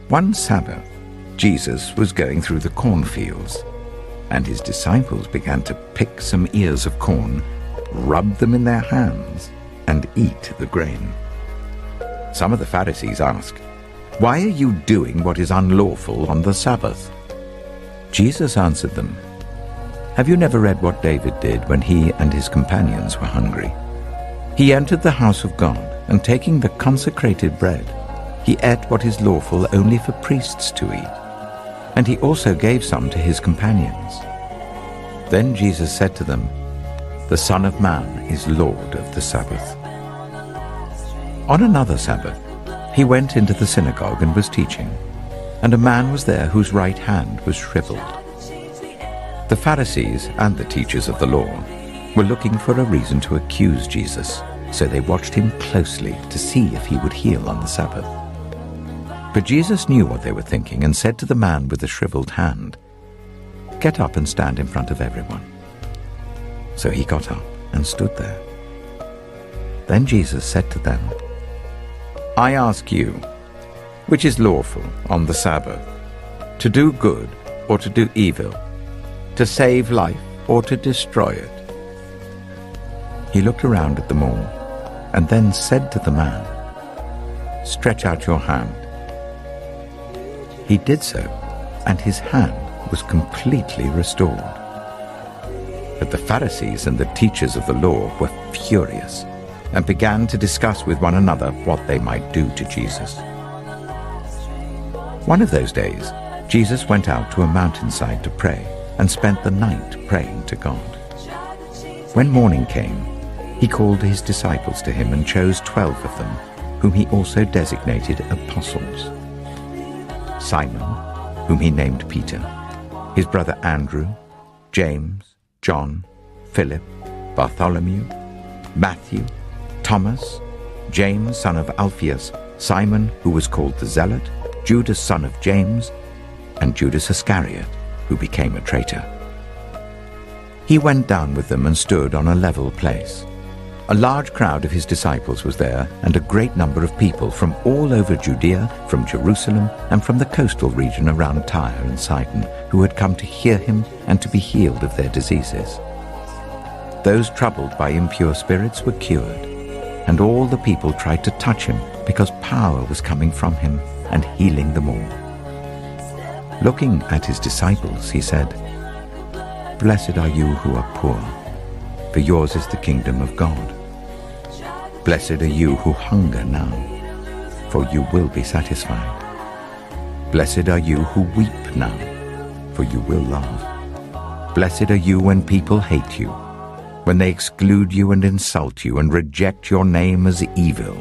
One Sabbath, Jesus was going through the cornfields, and his disciples began to pick some ears of corn, rub them in their hands, and eat the grain. Some of the Pharisees asked, "Why are you doing what is unlawful on the Sabbath?" Jesus answered them, "Have you never read what David did when he and his companions were hungry? He entered the house of God, and taking the consecrated bread, he ate what is lawful only for priests to eat, and he also gave some to his companions. Then Jesus said to them, 'The Son of Man is Lord of the Sabbath.'" On another Sabbath, he went into the synagogue and was teaching, and a man was there whose right hand was shriveled. The Pharisees and the teachers of the law were looking for a reason to accuse Jesus, so they watched him closely to see if he would heal on the Sabbath. But Jesus knew what they were thinking and said to the man with the shriveled hand, "Get up and stand in front of everyone." So he got up and stood there. Then Jesus said to them, "I ask you, which is lawful on the Sabbath, to do good or to do evil, to save life or to destroy it?" He looked around at them all and then said to the man, "Stretch out your hand." He did so, and his hand was completely restored. But the Pharisees and the teachers of the law were furious and began to discuss with one another what they might do to Jesus. One of those days, Jesus went out to a mountainside to pray and spent the night praying to God. When morning came, he called his disciples to him and chose 12 of them, whom he also designated apostles: Simon, whom he named Peter, his brother Andrew, James, John, Philip, Bartholomew, Matthew, Thomas, James son of Alphaeus, Simon who was called the Zealot, Judas son of James, and Judas Iscariot, who became a traitor. He went down with them and stood on a level place. A large crowd of his disciples was there, and a great number of people from all over Judea, from Jerusalem, and from the coastal region around Tyre and Sidon, who had come to hear him and to be healed of their diseases. Those troubled by impure spirits were cured, and all the people tried to touch him, because power was coming from him and healing them all. Looking at his disciples, he said, "Blessed are you who are poor, for yours is the kingdom of God. Blessed are you who hunger now, for you will be satisfied. Blessed are you who weep now, for you will laugh. Blessed are you when people hate you, when they exclude you and insult you and reject your name as evil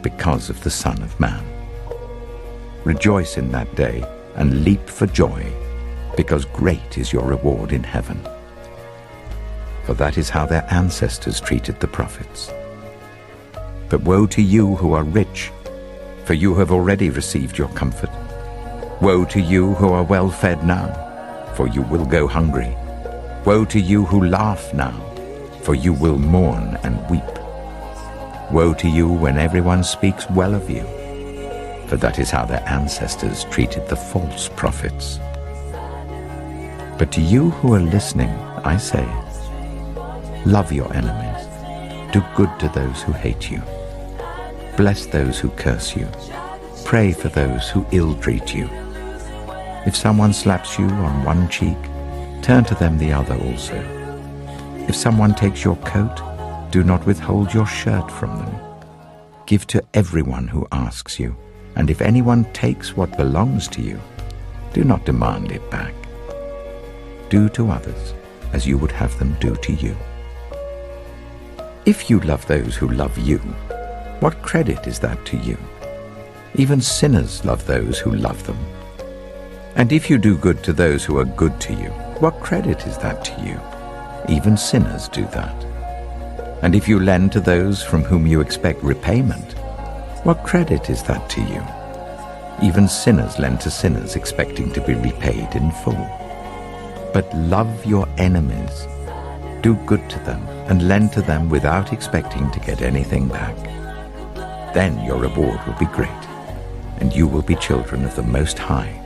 because of the Son of Man. Rejoice in that day and leap for joy, because great is your reward in heaven. For that is how their ancestors treated the prophets. But woe to you who are rich, for you have already received your comfort. Woe to you who are well fed now, for you will go hungry. Woe to you who laugh now, for you will mourn and weep. Woe to you when everyone speaks well of you, for that is how their ancestors treated the false prophets. But to you who are listening, I say, love your enemies, do good to those who hate you, bless those who curse you, pray for those who ill-treat you. If someone slaps you on one cheek, turn to them the other also. If someone takes your coat, do not withhold your shirt from them. Give to everyone who asks you, and if anyone takes what belongs to you, do not demand it back. Do to others as you would have them do to you. If you love those who love you, what credit is that to you? Even sinners love those who love them. And if you do good to those who are good to you, what credit is that to you? Even sinners do that. And if you lend to those from whom you expect repayment, what credit is that to you? Even sinners lend to sinners expecting to be repaid in full. But love your enemies. Do good to them and lend to them without expecting to get anything back. Then your reward will be great, and you will be children of the Most High,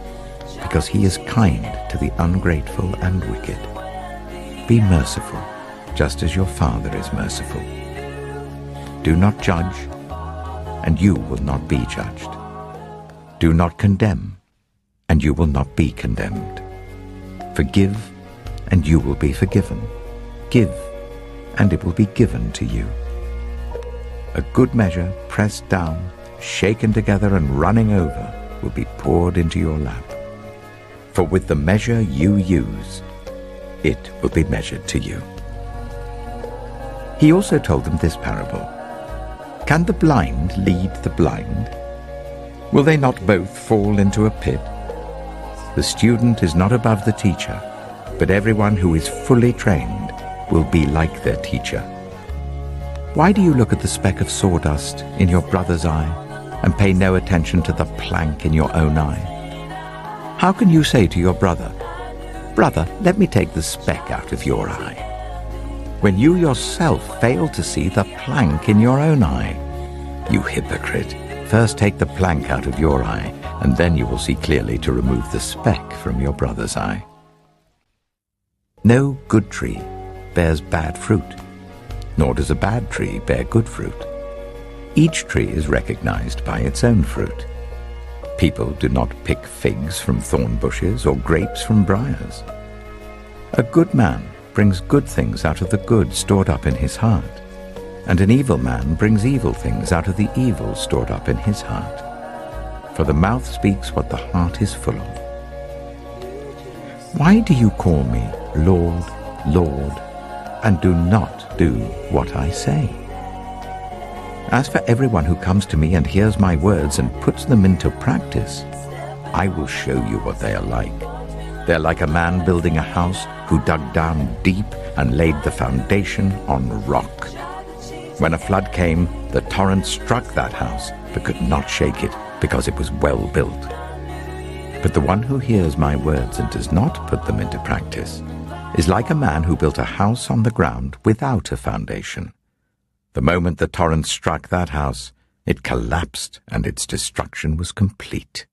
because he is kind to the ungrateful and wicked. Be merciful, just as your Father is merciful. Do not judge, and you will not be judged. Do not condemn, and you will not be condemned. Forgive, and you will be forgiven. Give, and it will be given to you. A good measure, pressed down, shaken together, and running over, will be poured into your lap. For with the measure you use, it will be measured to you. He also told them this parable. Can the blind lead the blind? Will they not both fall into a pit? The student is not above the teacher, but everyone who is fully trained will be like their teacher. Why do you look at the speck of sawdust in your brother's eye and pay no attention to the plank in your own eye? How can you say to your brother, "Brother, let me take the speck out of your eye," when you yourself fail to see the plank in your own eye? You hypocrite! First take the plank out of your eye, and then you will see clearly to remove the speck from your brother's eye. No good tree bears bad fruit, nor does a bad tree bear good fruit. Each tree is recognized by its own fruit. People do not pick figs from thorn bushes or grapes from briars. A good man brings good things out of the good stored up in his heart, and an evil man brings evil things out of the evil stored up in his heart. For the mouth speaks what the heart is full of. Why do you call me Lord, Lord, and do not do what I say? As for everyone who comes to me and hears my words and puts them into practice, I will show you what they are like. They are like a man building a house who dug down deep and laid the foundation on rock. When a flood came, the torrent struck that house, but could not shake it, because it was well built. But the one who hears my words and does not put them into practice is like a man who built a house on the ground without a foundation. The moment the torrent struck that house, it collapsed, and its destruction was complete.